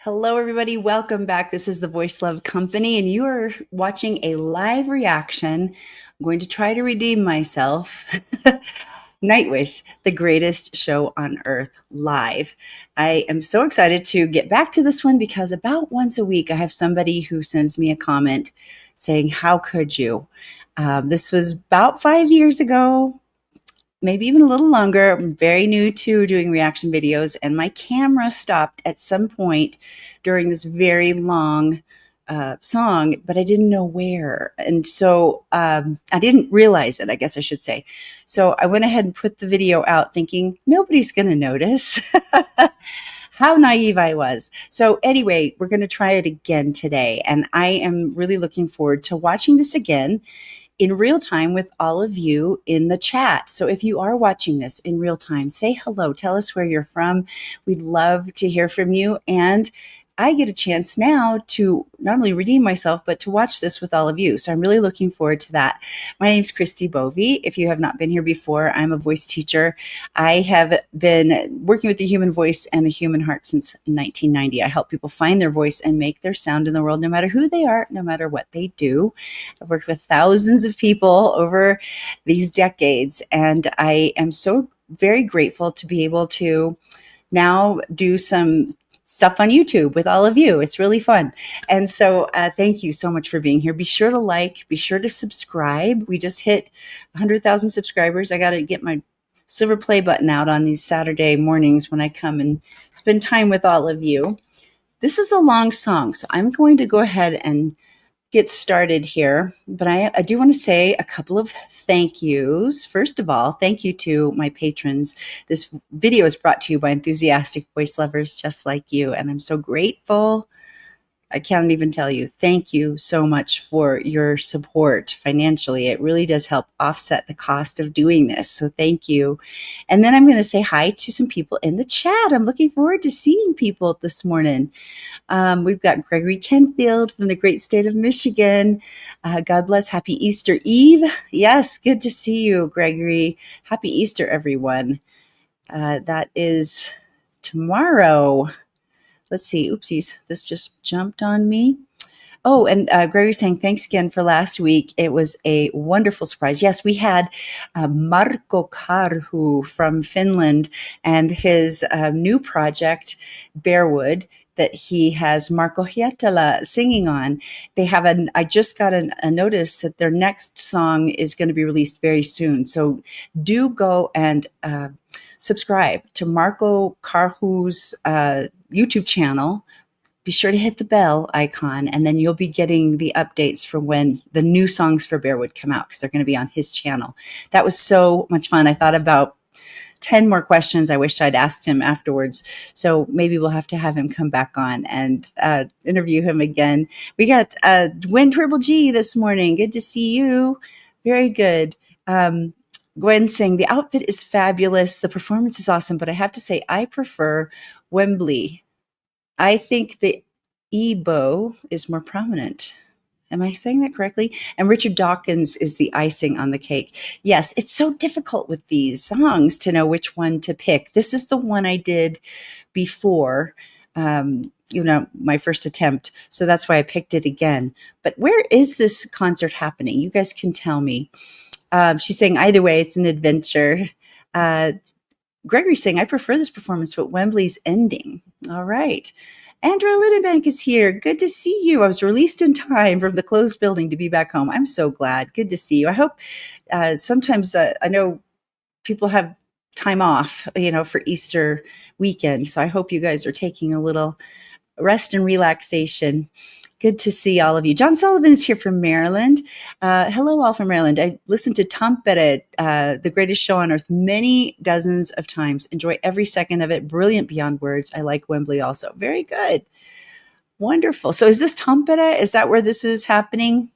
Hello, everybody. Welcome back. This is the Voice Love Company, and you are watching a live reaction. I'm going to try to redeem myself. Nightwish, the greatest show on earth, live. I am so excited to get back to this one because about once a week, I have somebody who sends me a comment saying, "How could you?" This was about 5 years ago, maybe even a little longer. I'm very new to doing reaction videos, and my camera stopped at some point during this very long song, but I didn't know where. And so I didn't realize it, I guess I should say. So I went ahead and put the video out thinking nobody's going to notice. How naive I was. So anyway, we're going to try it again today. And I am really looking forward to watching this again in real time with all of you in the chat. So if you are watching this in real time, say hello, tell us where you're from. We'd love to hear from you. And I get a chance now to not only redeem myself, but to watch this with all of you. So I'm really looking forward to that. My name's Christi Bovee. If you have not been here before, I'm a voice teacher. I have been working with the human voice and the human heart since 1990. I help people find their voice and make their sound in the world, no matter who they are, no matter what they do. I've worked with thousands of people over these decades, and I am so very grateful to be able to now do some stuff on YouTube with all of you. It's really fun. And so thank you so much for being here. Be sure to like, be sure to subscribe. We just hit 100,000 subscribers. I got to get my silver play button out on these Saturday mornings when I come and spend time with all of you. This is a long song, so I'm going to go ahead and get started here, but I do want to say a couple of thank yous. First of all, thank you to my patrons. This video is brought to you by enthusiastic voice lovers just like you, and I'm so grateful. I can't even tell you. Thank you so much for your support financially. It really does help offset the cost of doing this. So thank you. And then I'm going to say hi to some people in the chat. I'm looking forward to seeing people this morning. We've got Gregory Kentfield from the great state of Michigan. God bless. Happy Easter Eve. Yes, good to see you, Gregory. Happy Easter, everyone. That is tomorrow. Let's see. Oopsies. This just jumped on me. Oh, and Gregory's saying, thanks again for last week. It was a wonderful surprise. Yes, we had Marko Karhu from Finland and his new project, Bearwood, that he has Marko Hietala singing on. They have I just got a notice that their next song is going to be released very soon. So do go and subscribe to Marko Karhu's YouTube channel. Be sure to hit the bell icon, and then you'll be getting the updates for when the new songs for Bearwood come out, because they're going to be on his channel. That was so much fun. I thought about 10 more questions I wished I'd asked him afterwards. So maybe we'll have to have him come back on and interview him again. We got Gwen Triple G this morning. Good to see you. Very good. Gwen saying, the outfit is fabulous. The performance is awesome, but I have to say, I prefer Wembley. I think the Ebo is more prominent. Am I saying that correctly? And Richard Dawkins is the icing on the cake. Yes, it's so difficult with these songs to know which one to pick. This is the one I did before, my first attempt. So that's why I picked it again. But where is this concert happening? You guys can tell me. She's saying either way, it's an adventure. Gregory's saying, I prefer this performance, but Wembley's ending. All right. Andrea Lindenbank is here. Good to see you. I was released in time from the closed building to be back home. I'm so glad. Good to see you. I hope sometimes I know people have time off, for Easter weekend. So I hope you guys are taking a little rest and relaxation. Good to see all of you. John Sullivan is here from Maryland. Hello, all from Maryland. I listened to Tampere, the greatest show on earth, many dozens of times. Enjoy every second of it. Brilliant beyond words. I like Wembley also. Very good. Wonderful. So is this Tampere? Is that where this is happening?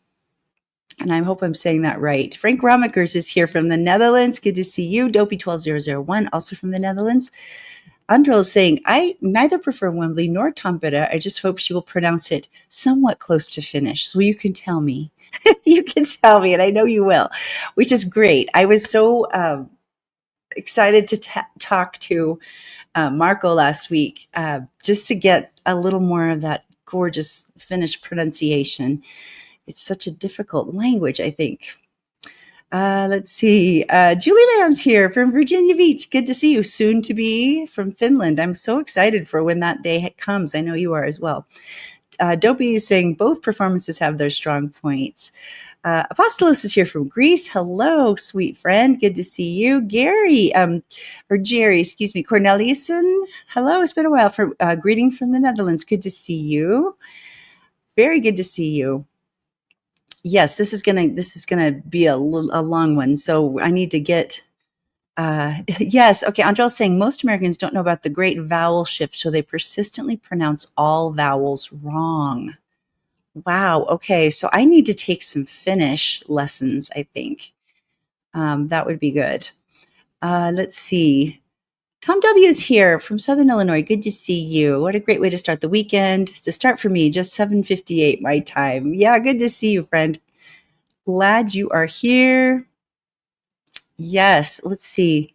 And I hope I'm saying that right. Frank Ramekers is here from the Netherlands. Good to see you. Dopey12001, also from the Netherlands. Andrel is saying, I neither prefer Wembley nor Tampere. I just hope she will pronounce it somewhat close to Finnish. So you can tell me. You can tell me, and I know you will, which is great. I was so excited to talk to Marko last week just to get a little more of that gorgeous Finnish pronunciation. It's such a difficult language, I think. Let's see. Julie Lamb's here from Virginia Beach. Good to see you. Soon to be from Finland. I'm so excited for when that day comes. I know you are as well. Dopey is saying both performances have their strong points. Apostolos is here from Greece. Hello, sweet friend. Good to see you. Gary, or Jerry, excuse me. Corneliusen. Hello, it's been a while. For greeting from the Netherlands. Good to see you. Very good to see you. Yes, this is gonna be a long one. So I need to get. Yes, okay. Andrel's saying most Americans don't know about the great vowel shift, so they persistently pronounce all vowels wrong. Wow. Okay, so I need to take some Finnish lessons. I think that would be good. Let's see. Tom W is here from Southern Illinois. Good to see you. What a great way to start the weekend. To start for me, just 7:58 my time. Yeah, good to see you, friend. Glad you are here. Yes, let's see.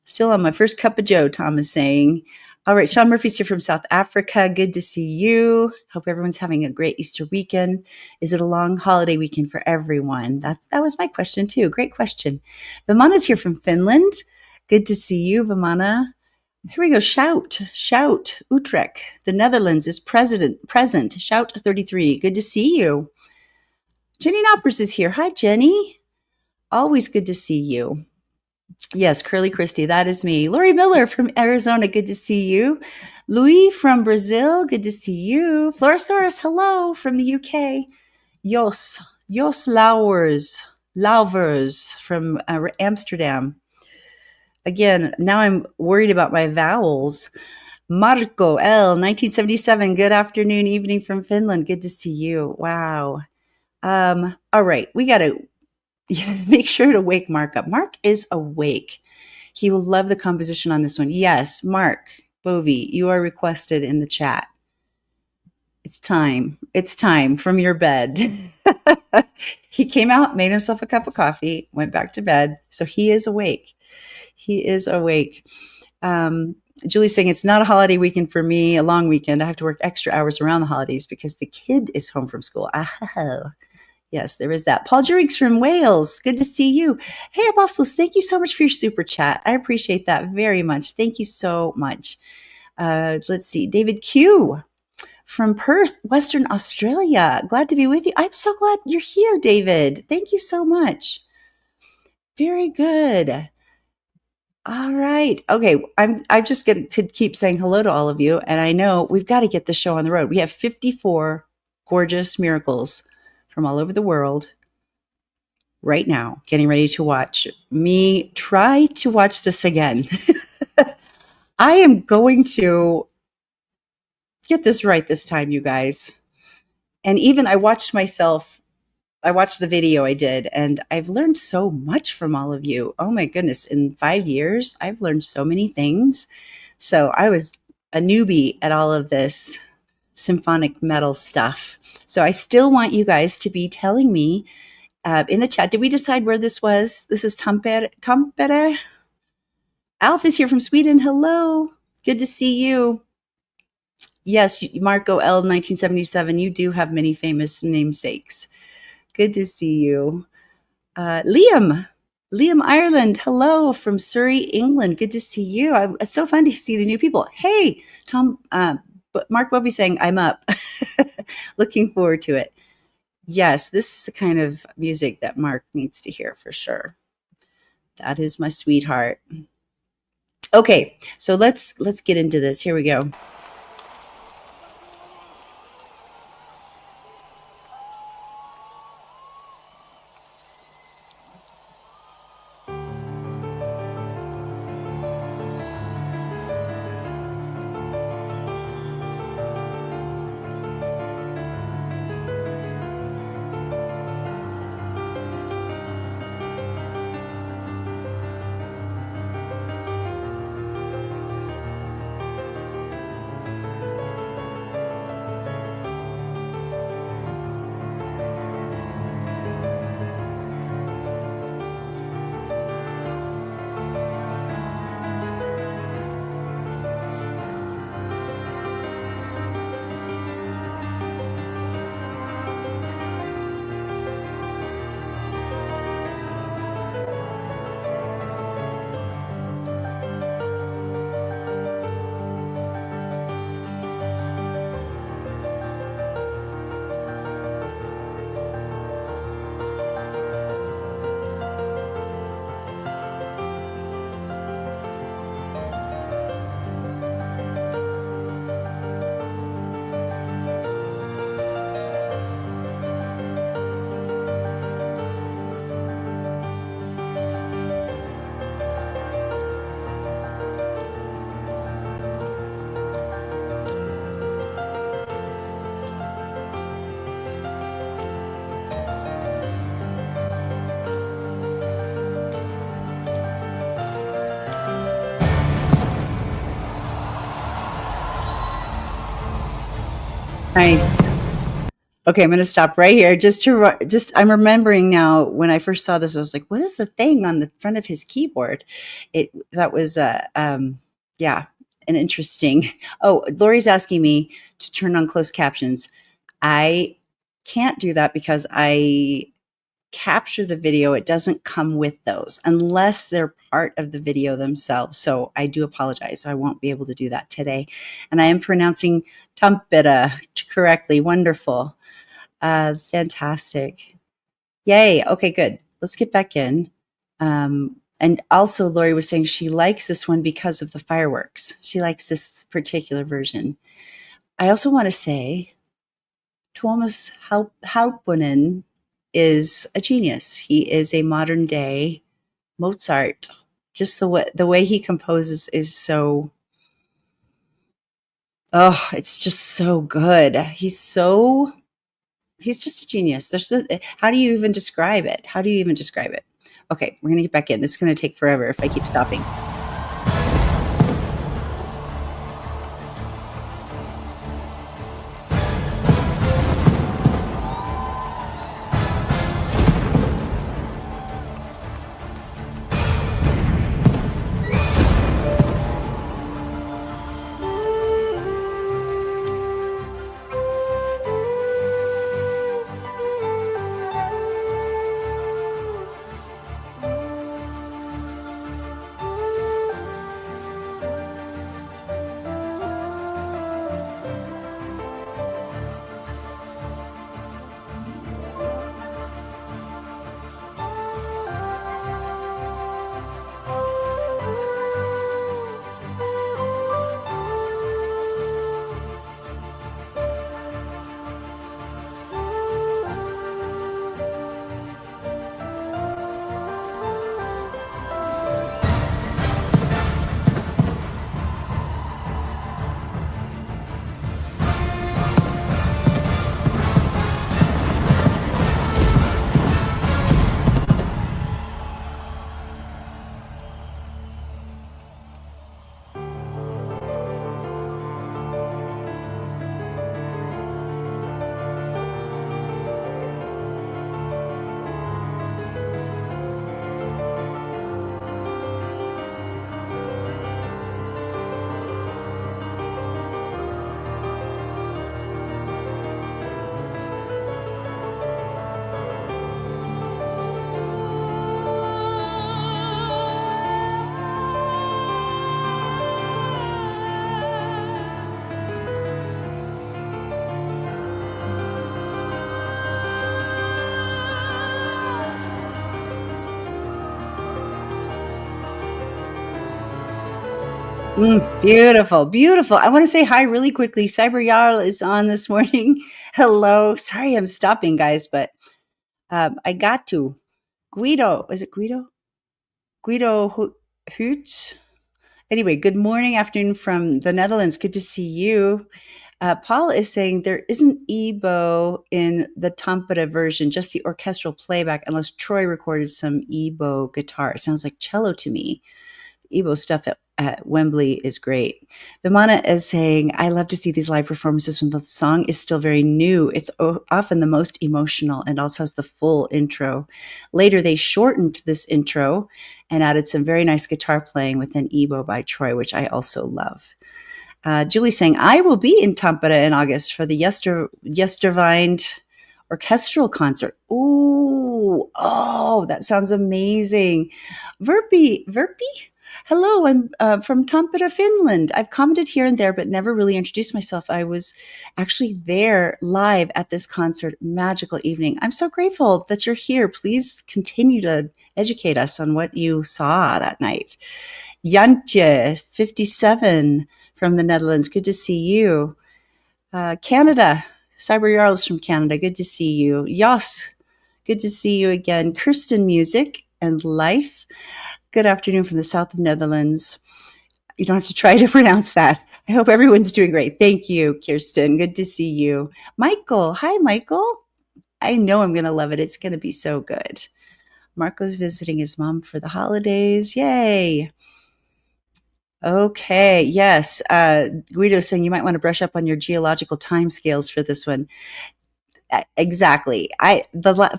Still on my first cup of joe, Tom is saying. All right, Sean Murphy's here from South Africa. Good to see you. Hope everyone's having a great Easter weekend. Is it a long holiday weekend for everyone? That was my question too. Great question. Vimana's here from Finland. Good to see you, Vimana. Here we go. Shout. Utrecht. The Netherlands is present. Shout 33. Good to see you. Jenny Knoppers is here. Hi, Jenny. Always good to see you. Yes, Curly Christie, that is me. Lori Miller from Arizona, good to see you. Louis from Brazil, good to see you. Florosaurus, hello from the UK. Jos Lauvers from Amsterdam. Again, now I'm worried about my vowels. Marco L, 1977, good afternoon, evening from Finland. Good to see you. Wow. All right, we got to make sure to wake Mark up. Mark is awake. He will love the composition on this one. Yes, Mark Bovee, you are requested in the chat. It's time. It's time from your bed. He came out, made himself a cup of coffee, went back to bed. So he is awake. He is awake. Julie's saying it's not a holiday weekend for me, a long weekend. I have to work extra hours around the holidays because the kid is home from school. Yes, there is that. Paul Jurig's from Wales. Good to see you. Hey, Apostles, thank you so much for your super chat. I appreciate that very much. Thank you so much. Let's see. David Q from Perth, Western Australia. Glad to be with you. I'm so glad you're here, David. Thank you so much. Very good. All right. Okay. I just could keep saying hello to all of you. And I know we've got to get the show on the road. We have 54 gorgeous miracles from all over the world right now, getting ready to watch me try to watch this again. I am going to get this right this time, you guys. And even I watched the video I did, and I've learned so much from all of you. Oh my goodness. In 5 years, I've learned so many things. So I was a newbie at all of this symphonic metal stuff. So I still want you guys to be telling me in the chat. Did we decide where this was? This is Tampere. Alf is here from Sweden. Hello. Good to see you. Yes, Marco L, 1977. You do have many famous namesakes. Good to see you. Liam Ireland. Hello from Surrey, England. Good to see you. It's so fun to see the new people. Hey, Tom. Mark Bovee saying, I'm up. Looking forward to it. Yes, this is the kind of music that Mark needs to hear for sure. That is my sweetheart. Okay, so let's get into this. Here we go. Nice. Okay, I'm going to stop right here. I'm remembering now when I first saw this, I was like, what is the thing on the front of his keyboard? That was, yeah, an interesting. Oh, Lori's asking me to turn on closed captions. I can't do that because I capture the video. It doesn't come with those unless they're part of the video themselves. So I do apologize. So I won't be able to do that today. And I am pronouncing Tumpita correctly. Wonderful. Fantastic. Yay. Okay, good. Let's get back in. And also, Lori was saying she likes this one because of the fireworks. She likes this particular version. I also want to say Tuomas Halpponen is a genius. He is a modern day Mozart. Just the way he composes is so, oh, it's just so good. He's just a genius. How do you even describe it? How do you even describe it? Okay, we're going to get back in. This is going to take forever if I keep stopping. Beautiful, beautiful. I want to say hi really quickly. Cyber Jarl is on this morning. Hello. Sorry, I'm stopping, guys, but I got to. Guido, is it Guido? Guido Hoots. Anyway, good morning, afternoon from the Netherlands. Good to see you. Paul is saying there isn't EBO in the Tampere version, just the orchestral playback, unless Troy recorded some EBO guitar. It sounds like cello to me. EBO stuff at Wembley is great. Vimana is saying, I love to see these live performances when the song is still very new. It's often the most emotional and also has the full intro. Later, they shortened this intro and added some very nice guitar playing with an EBO by Troy, which I also love. Julie's saying, I will be in Tampere in August for the Yestervind orchestral concert. Ooh, oh, that sounds amazing. Verpi? Hello, I'm from Tampere, Finland. I've commented here and there, but never really introduced myself. I was actually there live at this concert. Magical evening. I'm so grateful that you're here. Please continue to educate us on what you saw that night. Jantje, 57 from the Netherlands. Good to see you. Canada. Cyber Jarls from Canada. Good to see you. Jos, good to see you again. Kirsten Music and Life. Good afternoon from the south of Netherlands. You don't have to try to pronounce that. I hope everyone's doing great. Thank you, Kirsten. Good to see you. Michael. Hi, Michael. I know I'm going to love it. It's going to be so good. Marco's visiting his mom for the holidays. Yay. Okay, yes. Guido's saying you might want to brush up on your geological time scales for this one. Exactly.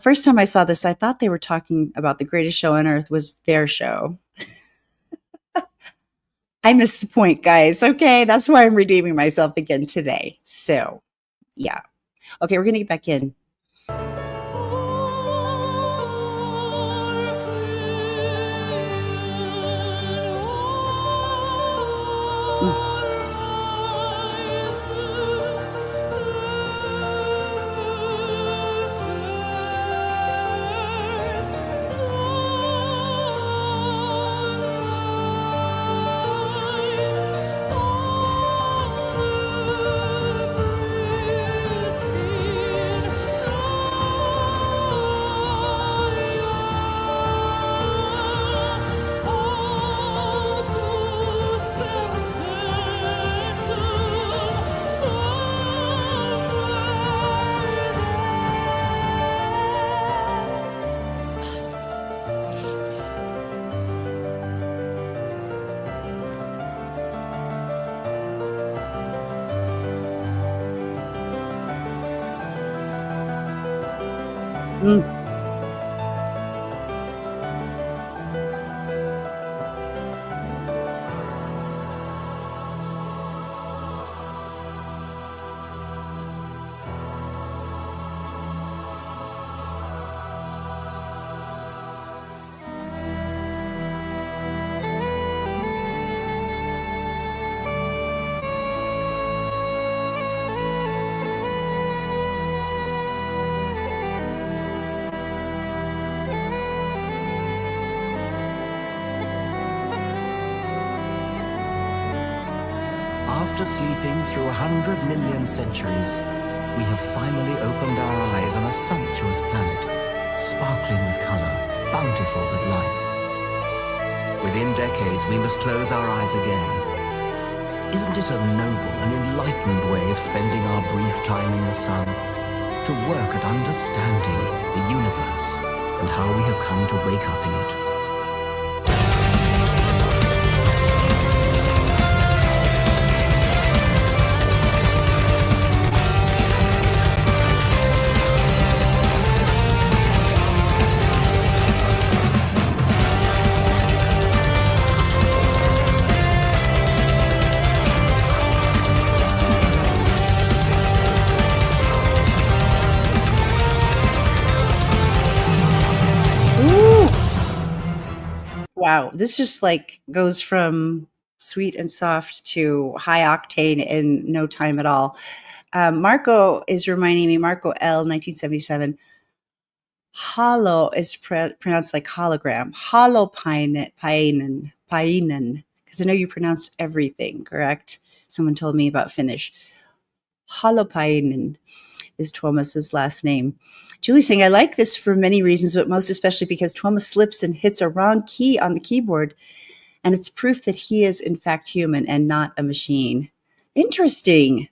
First time I saw this, I thought they were talking about the greatest show on earth was their show. I missed the point, guys. Okay, that's why I'm redeeming myself again today. So, yeah. Okay, we're gonna get back in. Mm. Mm. After sleeping through 100 million centuries, we have finally opened our eyes on a sumptuous planet, sparkling with color, bountiful with life. Within decades, we must close our eyes again. Isn't it a noble and enlightened way of spending our brief time in the sun? To work at understanding the universe and how we have come to wake up in it. Wow, this just like goes from sweet and soft to high octane in no time at all. Marco is reminding me, Marco L, 1977. Hollow is pronounced like hologram. Painen. Because I know you pronounce everything, correct? Someone told me about Finnish. Holopainen is Tuomas's last name. Julie's saying, I like this for many reasons, but most especially because Tuomas slips and hits a wrong key on the keyboard. And it's proof that he is, in fact, human and not a machine. Interesting.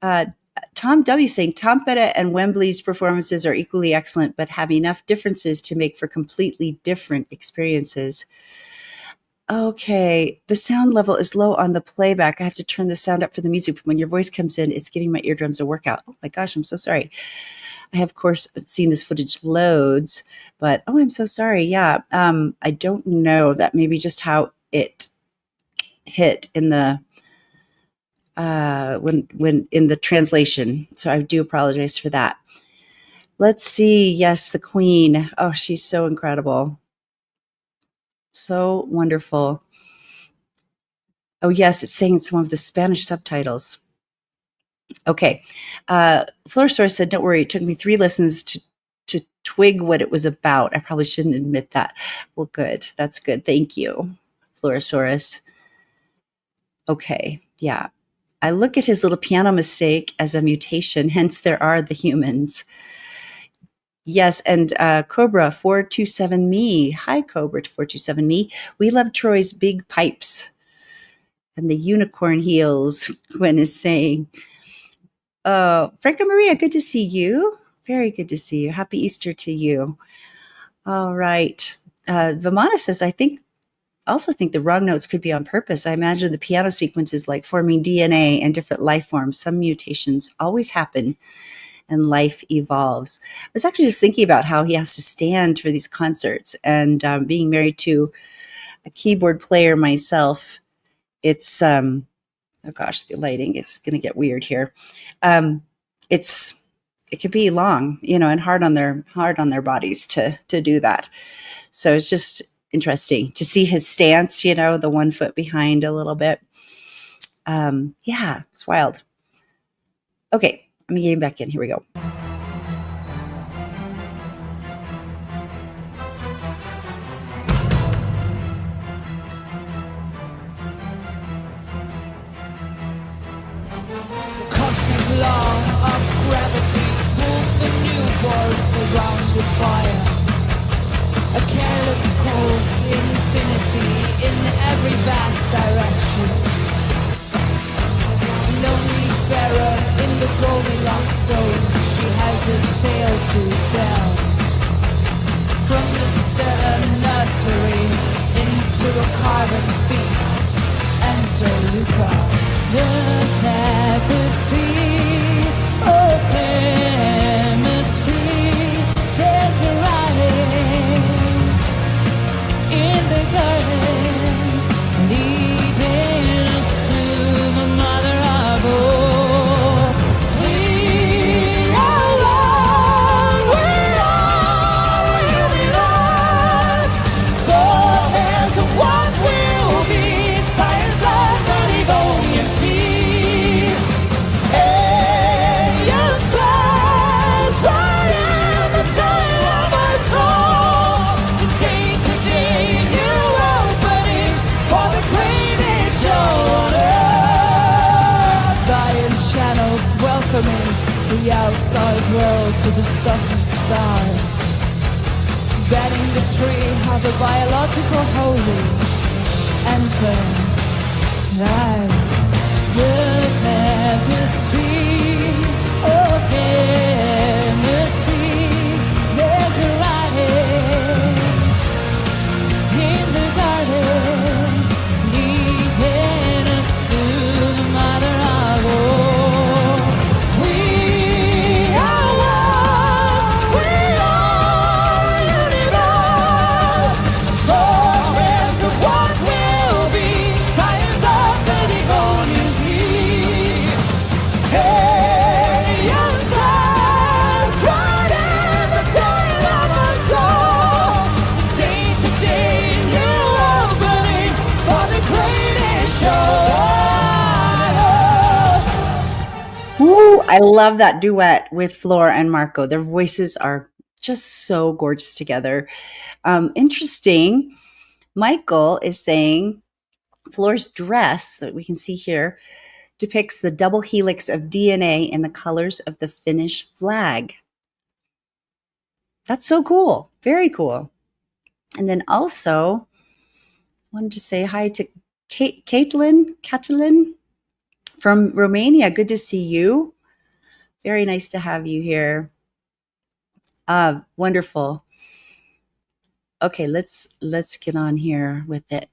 Tom W. saying, Tom Petty and Wembley's performances are equally excellent, but have enough differences to make for completely different experiences. Okay, the sound level is low on the playback. I have to turn the sound up for the music. When your voice comes in, it's giving my eardrums a workout. Oh my gosh, I'm so sorry. I have, of course, seen this footage loads, but oh, I'm so sorry. Yeah, I don't know. That may be just how it hit in the when in the translation. So I do apologize for that. Let's see. Yes, the Queen. Oh, she's so incredible. So wonderful. Oh, yes, it's saying it's one of the Spanish subtitles. Okay. Florsaurus said, don't worry, it took me 3 listens to twig what it was about. I probably shouldn't admit that. Well, good. That's good. Thank you, Florosaurus. Okay. Yeah. I look at his little piano mistake as a mutation, hence there are the humans. Yes, and Cobra 427 me. Hi, Cobra 427 me. We love Troy's big pipes and the unicorn heels. Gwen is saying, Franca Maria, good to see you. Very good to see you. Happy Easter to you. All right. Vimana says, I think also think the wrong notes could be on purpose. I imagine the piano sequence is like forming DNA and different life forms. Some mutations always happen and life evolves. I was actually just thinking about how he has to stand for these concerts, and being married to a keyboard player myself, it's oh gosh, the lighting is going to get weird here. It could be long, and hard on their bodies to do that. So it's just interesting to see his stance, the 1 foot behind a little bit. Yeah, it's wild. Okay, let me get back in. Here we go. Cosmic law of gravity pulled the new worlds around the fire. A careless cold infinity in every vast direction. Lonely Pharaoh in the Goldilocks zone, she has a tale to tell. From the stellar nursery into a carbon feast, enter Luca. The tapestry of chemistry, there's a writing in the garden, leading us to the mother of all. We are one, we are universe, for there's what will be, science of the Devonian sea. Aliens flies right in the time of our soul. The day-to-day new opening for the greatest show on earth. Ion channels welcoming the outside world to the stuff of stars. Banning the tree of the biological holy. Enter the tapestry of chemistry. There's a writing in the garden, leading us to the mother of all. We are one, we are universe, for there's what will be, science of the Devonian sea. Aliens flies right in the tail of our soul. Day-to-day new opening for the greatest show on earth. Ooh, I love that duet with Flor and Marco. Their voices are just so gorgeous together. Interesting. Michael is saying Flor's dress that we can see here depicts the double helix of DNA in the colors of the Finnish flag. That's so cool. Very cool. And then also wanted to say hi to Caitlin from Romania. Good to see you. Very nice to have you here. Wonderful. Okay, let's get on here with it.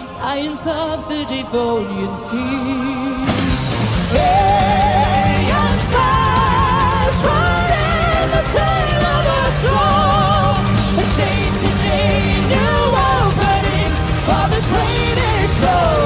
Science of the Devonian Sea. Aliens flies right in the tale of our soul. A day-to-day new opening for the greatest show.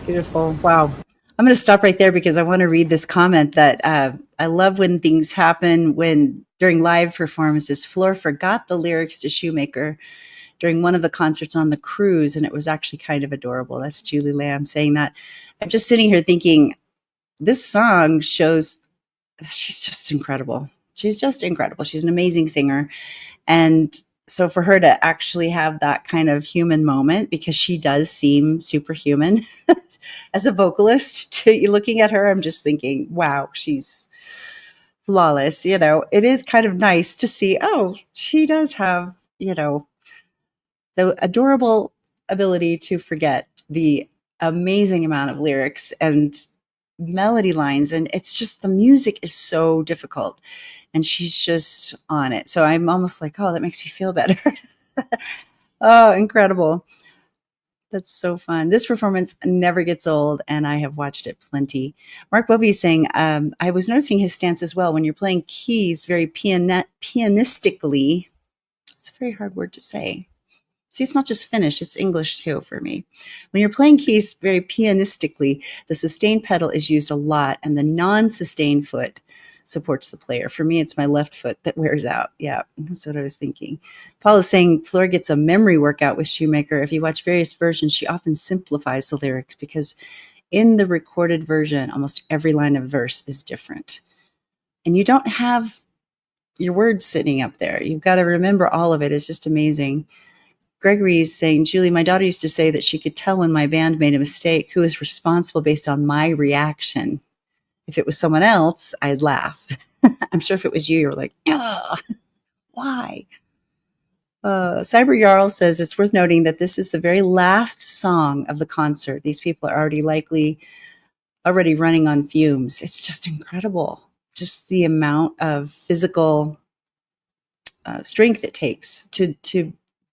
Beautiful. Wow. I'm going to stop right there because I want to read this comment that I love when things happen when during live performances. Floor forgot the lyrics to Shoemaker during one of the concerts on the cruise, and it was actually kind of adorable. That's Julie Lamb saying that. I'm just sitting here thinking, this song shows she's just incredible. She's just incredible. She's an amazing singer. And so for her to actually have that kind of human moment, because she does seem superhuman as a vocalist, to looking at her, I'm just thinking, wow, she's flawless. You know, it is kind of nice to see, oh, she does have, you know, the adorable ability to forget the amazing amount of lyrics and melody lines. And it's just, the music is so difficult and she's just on it. So I'm almost like, oh, that makes me feel better. Oh, incredible. That's so fun. This performance never gets old, and I have watched it plenty. Mark Bovee is saying, I was noticing his stance as well. When you're playing keys very pianistically, it's a very hard word to say. See, it's not just Finnish, it's English too for me. When you're playing keys very pianistically, the sustain pedal is used a lot, and the non-sustain foot supports the player. For me, it's my left foot that wears out. Yeah, that's what I was thinking. Paul is saying Fleur gets a memory workout with Shoemaker. If you watch various versions, she often simplifies the lyrics because in the recorded version, almost every line of verse is different. And you don't have your words sitting up there. You've got to remember all of it. It's just amazing. Gregory is saying, Julie, my daughter used to say that she could tell when my band made a mistake who was responsible based on my reaction. If it was someone else, I'd laugh. I'm sure if it was you, you're like, oh, why? Cyber Jarl says, it's worth noting that this is the very last song of the concert. These people are already running on fumes. It's just incredible. Just the amount of physical strength it takes to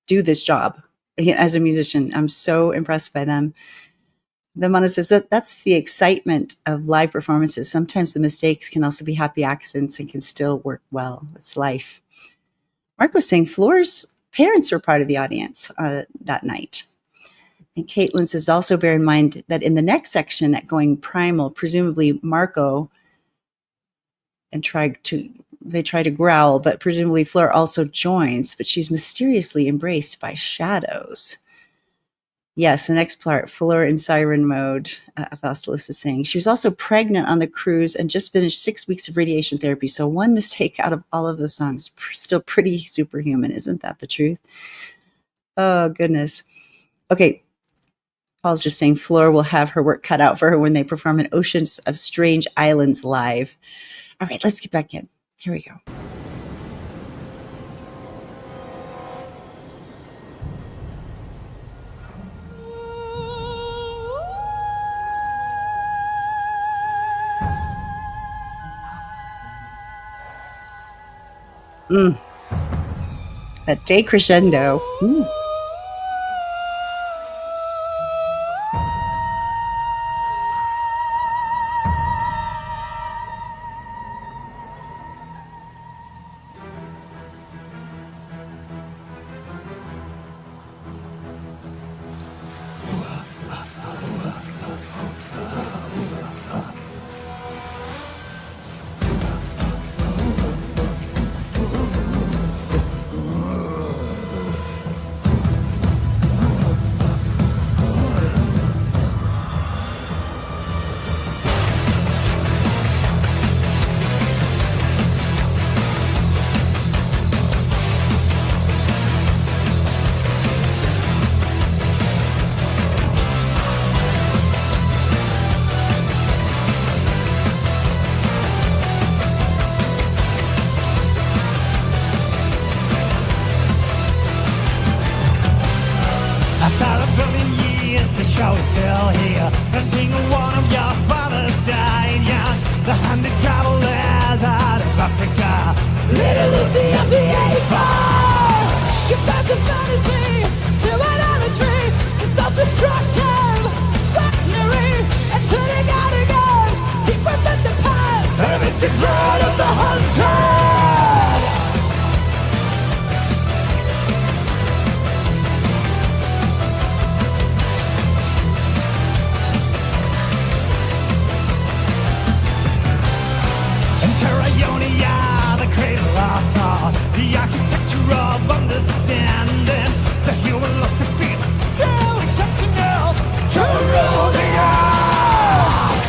do this job as a musician. I'm so impressed by them. Vimana says that's the excitement of live performances. Sometimes the mistakes can also be happy accidents and can still work well. It's life. Mark was saying Floor's parents were part of the audience that night. And Caitlin says also bear in mind that in the next section at Going Primal, presumably Marco they try to growl, but presumably Fleur also joins, but she's mysteriously embraced by shadows. Yes, the next part, Fleur in siren mode, Faustulus is saying. She was also pregnant on the cruise and just finished 6 weeks of radiation therapy. So one mistake out of all of those songs, still pretty superhuman. Isn't that the truth? Oh, goodness. Okay, Paul's just saying Fleur will have her work cut out for her when they perform in Oceans of Strange Islands live. All right, let's get back in. Here we go. That day crescendo. the dread of the hunted. And Terraionia, the cradle of thought, the architecture of understanding, the human lust to feel so exceptional to rule the earth.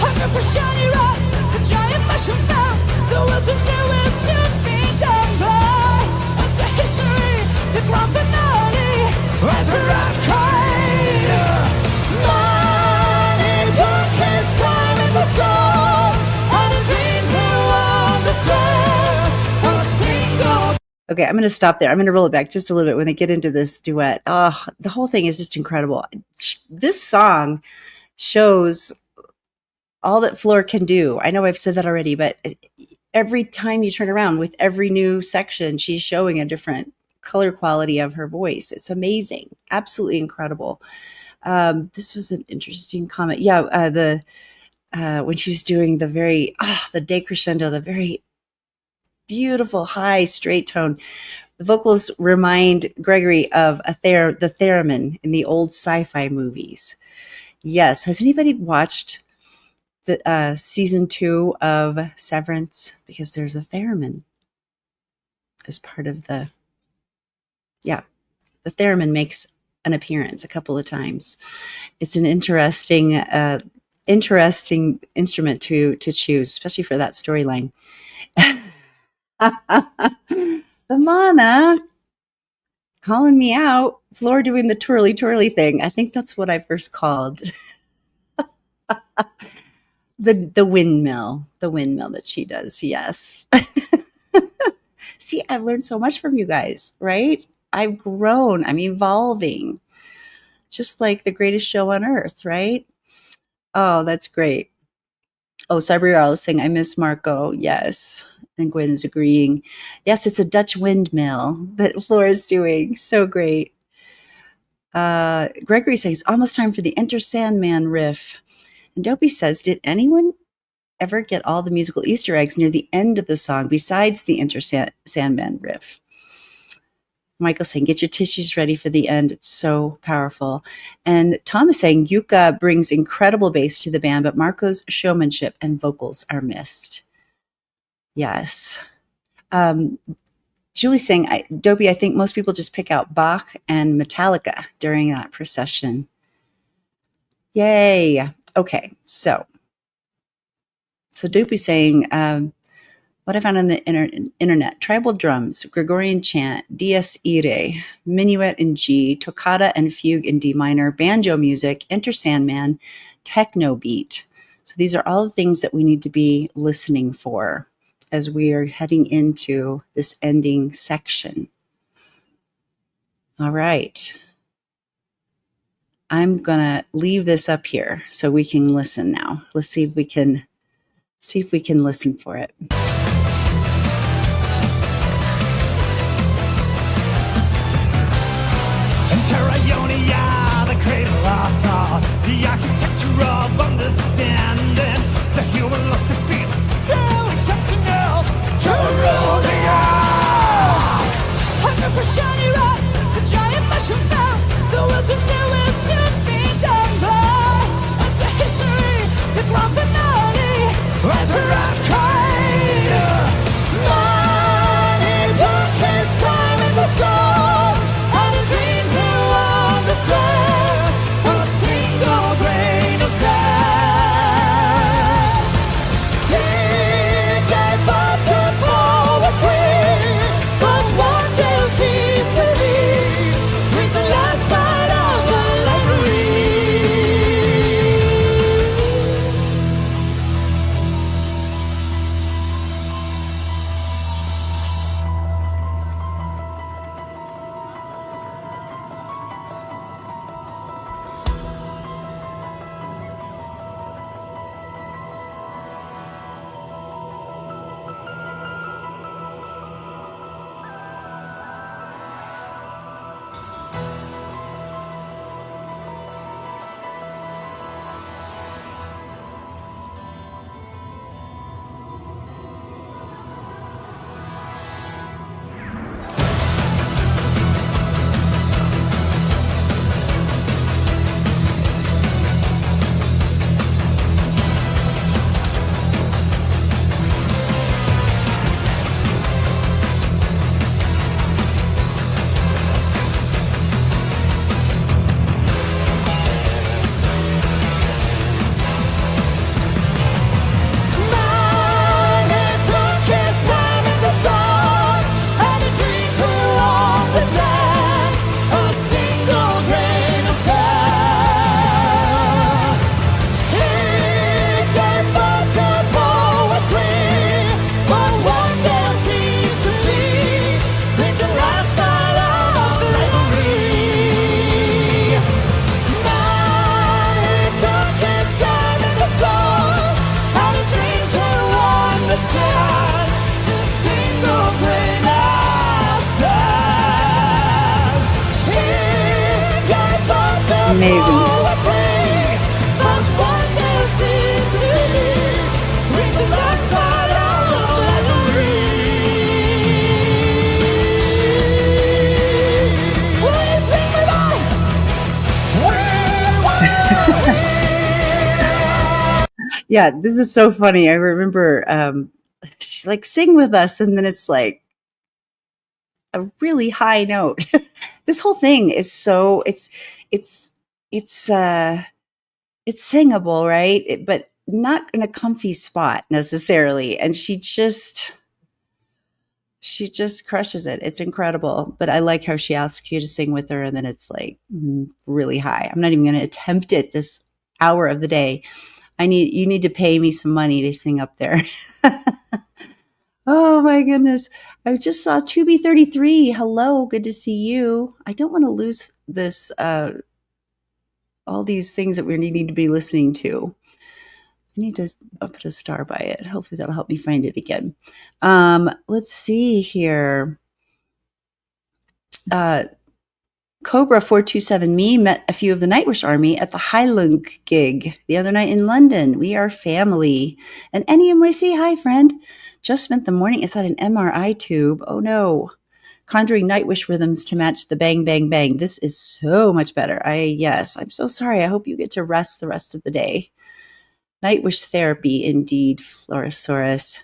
Hunger for shiny rocks, the giant mushroom clouds, the world's of nowhere should be done by. Into history, the grand finale, resurrected. Man, he took his time in the storm, and in dreams he understands a single. Okay, I'm going to stop there. I'm going to roll it back just a little bit when they get into this duet. Oh, the whole thing is just incredible. This song shows all that Floor can do. I know I've said that already, but every time you turn around with every new section, she's showing a different color quality of her voice. It's amazing. Absolutely incredible. This was an interesting comment. Yeah, when she was doing the decrescendo, the very beautiful high straight tone. The vocals remind Gregory of the theremin in the old sci-fi movies. Yes. Has anybody watched the season 2 of Severance? Because there's a theremin as part of the theremin makes an appearance a couple of times. It's an interesting instrument to choose, especially for that storyline. Vamana calling me out. Floor doing the twirly thing. I think that's what I first called the windmill that she does. Yes. See, I've learned so much from you guys, right? I've grown. I'm evolving, just like the greatest show on earth, right? Oh, that's great. Oh, Cyber is saying, I miss Marco. Yes. And Gwen is agreeing. Yes, it's a Dutch windmill that Flora's doing. So great. Gregory says, almost time for the Enter Sandman riff. And Dopey says, did anyone ever get all the musical Easter eggs near the end of the song besides the Enter Sandman riff? Michael's saying, get your tissues ready for the end. It's so powerful. And Tom is saying, Yuka brings incredible bass to the band, but Marco's showmanship and vocals are missed. Yes. Julie's saying, Dopey, I think most people just pick out Bach and Metallica during that procession. Yay. Okay. So Dopey's saying, what I found on the internet, tribal drums, Gregorian chant, dies irae, minuet in G, toccata and fugue in D minor, banjo music, Enter Sandman, techno beat. So these are all the things that we need to be listening for as we are heading into this ending section. All right. I'm going to leave this up here so we can listen now. Let's see if we can listen for it. Terraionia, the cradle of thought, the architecture of understanding, the human lust to feel so exceptional to rule the earth. Hunger for shiny rocks, the giant mushroom clouds, the world's of nowhere should be done by. Into history, the grand finale, resurrected. Man, he took his time in the storm, and in dreams he understands a single grain of sand. understand the single grain of sand. He gave up to Amazing. poetry, but one day seems to be bring the dark side of memory. Will you sing with us? Yeah, this is so funny. I remember she's like, sing with us, and then it's like a really high note. This whole thing is so it's it's uh it's singable, right? But not in a comfy spot necessarily. And she just crushes it. It's incredible. But I like how she asks you to sing with her, and then it's like really high. I'm not even going to attempt it this hour of the day. You need to pay me some money to sing up there. Oh my goodness. I just saw 2B33. Hello, good to see you. I don't want to lose this all these things that we're needing to be listening to. I need to put a star by it. Hopefully that'll help me find it again. Let's see here. Cobra 427 me met a few of the Nightwish Army at the Highland gig the other night in London. We are family. And NEMYC, hi friend. Just spent the morning inside an MRI tube. Oh no. Conjuring Nightwish rhythms to match the bang, bang, bang. This is so much better. Yes, I'm so sorry. I hope you get to rest the rest of the day. Nightwish therapy, indeed, Florosaurus.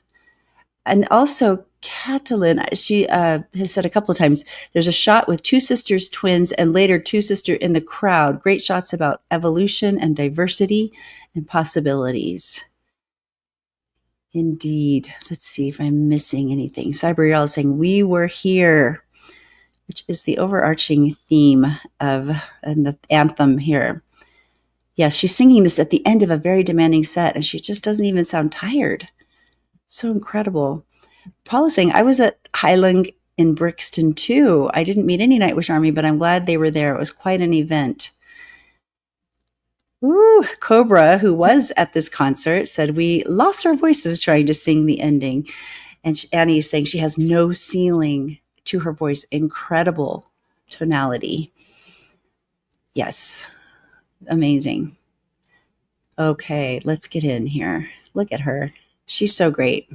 And also, Catalin, she has said a couple of times, there's a shot with two sisters, twins, and later two sisters in the crowd. Great shots about evolution and diversity and possibilities. Indeed. Let's see if I'm missing anything. Cyberreal is saying, we were here, which is the overarching theme of and the anthem here. Yes, she's singing this at the end of a very demanding set, and she just doesn't even sound tired. So incredible. Paul is saying, I was at Highland in Brixton too. I didn't meet any Nightwish Army, but I'm glad they were there. It was quite an event. Ooh, Cobra, who was at this concert, said we lost our voices trying to sing the ending. And Annie is saying she has no ceiling to her voice. Incredible tonality. Yes. Amazing. Okay, let's get in here. Look at her. She's so great.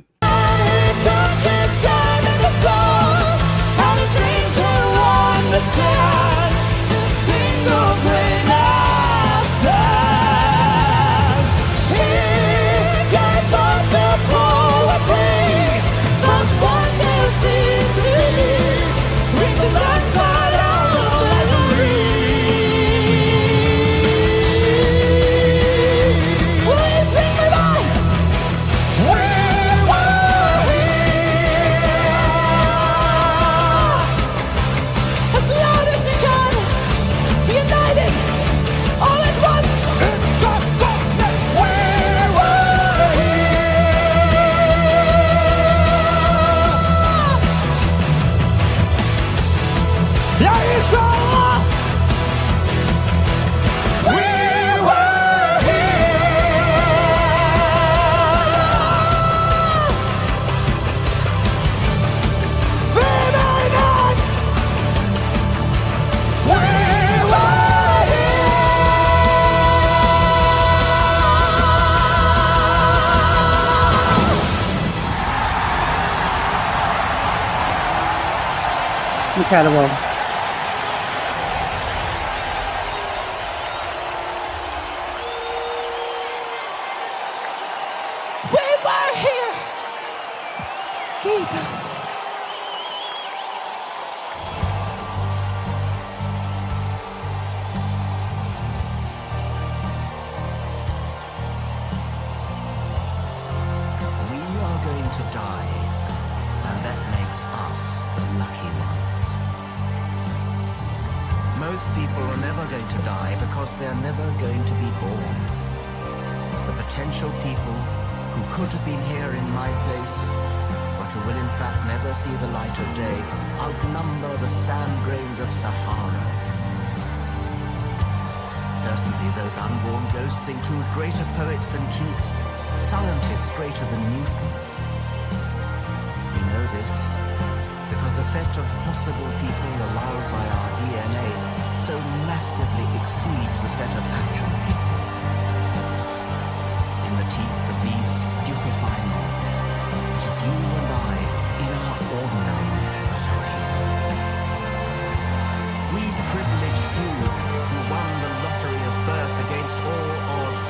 Incredible. We were here. Jesus. We are going to die, and that makes us the lucky ones. Most people are never going to die because they're never going to be born. The potential people who could have been here in my place, but who will in fact never see the light of day, outnumber the sand grains of Sahara. Certainly those unborn ghosts include greater poets than Keats, scientists greater than Newton, know this, because the set of possible people allowed by our DNA so massively exceeds the set of actual people. In the teeth of these stupefying odds, it is you and I, in our ordinariness, that are here. We privileged few who won the lottery of birth against all odds.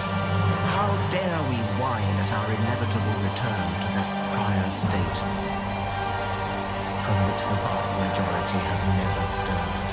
How dare we whine at our inevitable return to that prior state from which the vast majority have never stirred?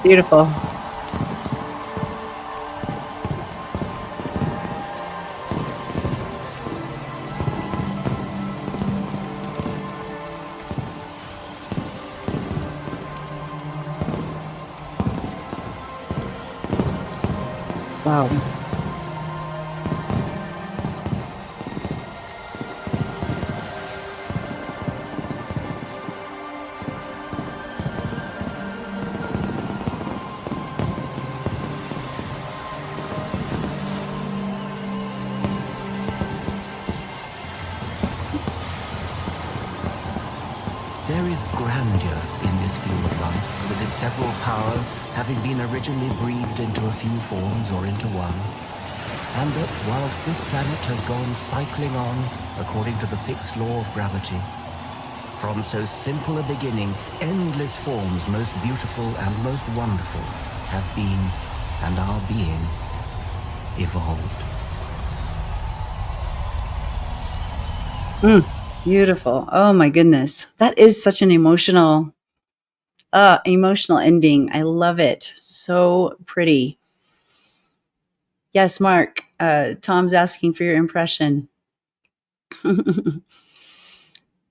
Beautiful. Wow. There is grandeur in this view of life, with its several powers having been originally breathed into a few forms or into one, and that whilst this planet has gone cycling on according to the fixed law of gravity, from so simple a beginning, endless forms most beautiful and most wonderful have been and are being evolved. Beautiful. Oh my goodness. That is such an emotional ending. I love it. So pretty. Yes, Mark. Tom's asking for your impression.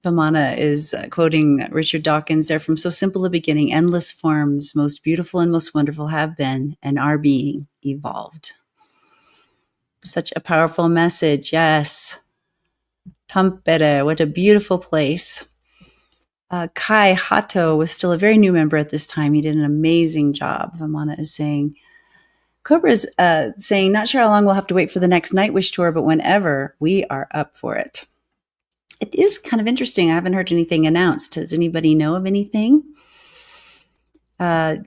Vamana is quoting Richard Dawkins there, from so simple a beginning, endless forms, most beautiful and most wonderful have been and are being evolved. Such a powerful message. Yes. Tampere, what a beautiful place. Kai Hato was still a very new member at this time. He did an amazing job, Vamana is saying. Cobra's saying, not sure how long we'll have to wait for the next Nightwish tour, but whenever, we are up for it. It is kind of interesting. I haven't heard anything announced. Does anybody know of anything? Greg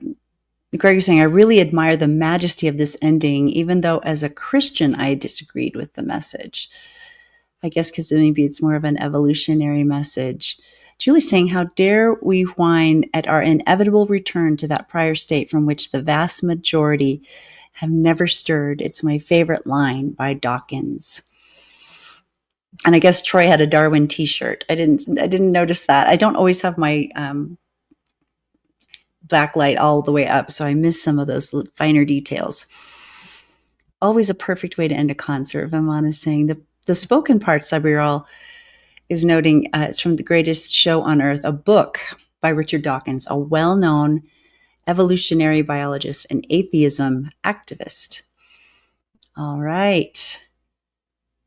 is saying, I really admire the majesty of this ending, even though as a Christian, I disagreed with the message. I guess because maybe it's more of an evolutionary message. Julie's saying, how dare we whine at our inevitable return to that prior state from which the vast majority have never stirred. It's my favorite line by Dawkins. And I guess Troy had a Darwin t-shirt. I didn't notice that. I don't always have my backlight all the way up, so I miss some of those finer details. Always a perfect way to end a concert, Vamana is saying. The spoken part, Sabiral is noting, it's from The Greatest Show on Earth, a book by Richard Dawkins, a well-known evolutionary biologist and atheism activist. All right.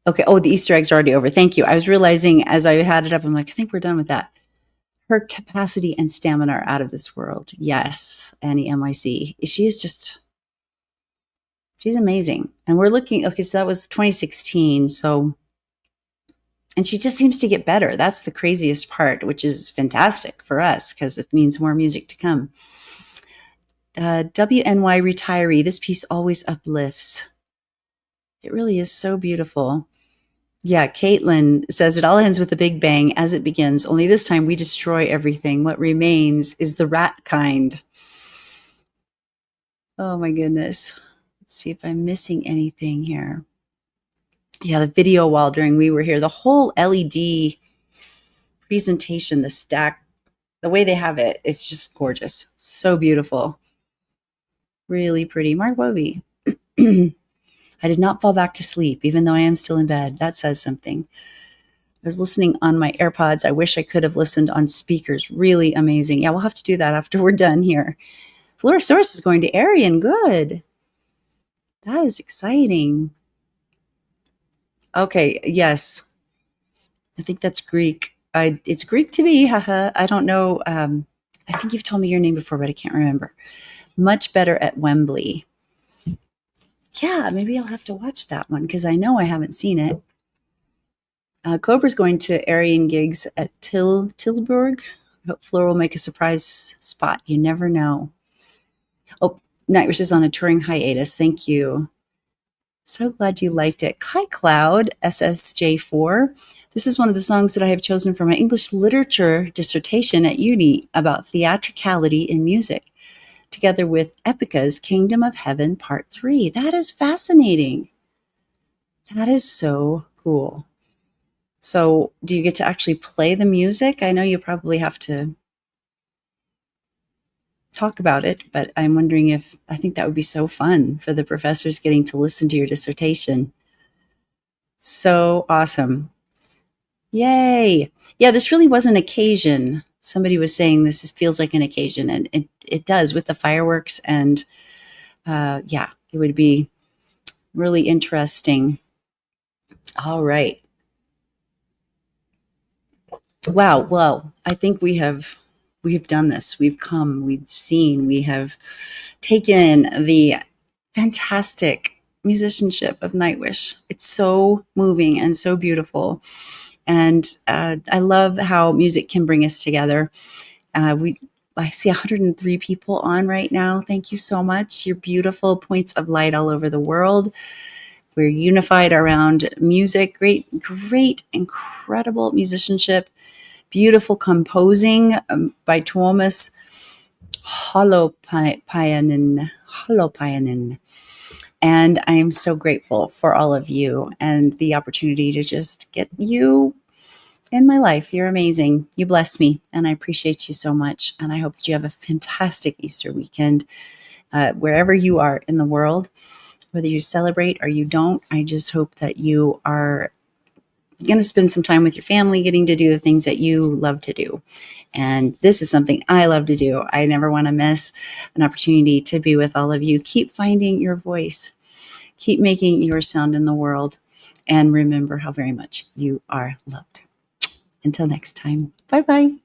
Okay. Oh, the Easter eggs are already over. Thank you. I was realizing as I had it up, I'm like, I think we're done with that. Her capacity and stamina are out of this world. Yes, Annie MIC. She is just, she's amazing. And we're looking, okay, so that was 2016. So, and she just seems to get better. That's the craziest part, which is fantastic for us because it means more music to come. WNY Retiree, this piece always uplifts. It really is so beautiful. Yeah, Caitlin says it all ends with a big bang as it begins. Only this time we destroy everything. What remains is the rat kind. Oh my goodness. Let's see if I'm missing anything here. Yeah, the video wall during we were here, the whole LED presentation, the stack, the way they have it, it's just gorgeous. It's so beautiful. Really pretty. Mark Bovee. I did not fall back to sleep, even though I am still in bed. That says something. I was listening on my AirPods. I wish I could have listened on speakers. Really amazing. Yeah, we'll have to do that after we're done here. Florosaurus is going to Arian. Good. That is exciting. Okay, yes. I think that's Greek. It's Greek to me. Haha. I don't know. I think you've told me your name before, but I can't remember. Much better at Wembley. Yeah, maybe I'll have to watch that one because I know I haven't seen it. Cobra's going to Aryan gigs at Tilburg. I hope Flora will make a surprise spot. You never know. Oh, Nightwish is on a touring hiatus. Thank you. So glad you liked it. Kai Cloud, SSJ4. This is one of the songs that I have chosen for my English literature dissertation at uni about theatricality in music, together with Epica's Kingdom of Heaven Part 3. That is fascinating. That is so cool. So do you get to actually play the music? I know you probably have to talk about it, but I'm wondering if, I think that would be so fun for the professors getting to listen to your dissertation. So awesome. Yay. Yeah, this really was an occasion. Somebody was saying feels like an occasion, and it does with the fireworks. And yeah, it would be really interesting. All right. Wow. Well, I think we have done this. We've come, we've seen, we have taken the fantastic musicianship of Nightwish. It's so moving and so beautiful. And I love how music can bring us together. I see 103 people on right now. Thank you so much. You're beautiful points of light all over the world. We're unified around music. Great, incredible musicianship. Beautiful composing by Tuomas Holopainen. And I am so grateful for all of you and the opportunity to just get you in my life. You're amazing. You bless me, and I appreciate you so much. And I hope that you have a fantastic Easter weekend wherever you are in the world, whether you celebrate or you don't. I just hope that you are going to spend some time with your family, getting to do the things that you love to do. And this is something I love to do. I never want to miss an opportunity to be with all of you. Keep finding your voice. Keep making your sound in the world. And remember how very much you are loved. Until next time, bye-bye.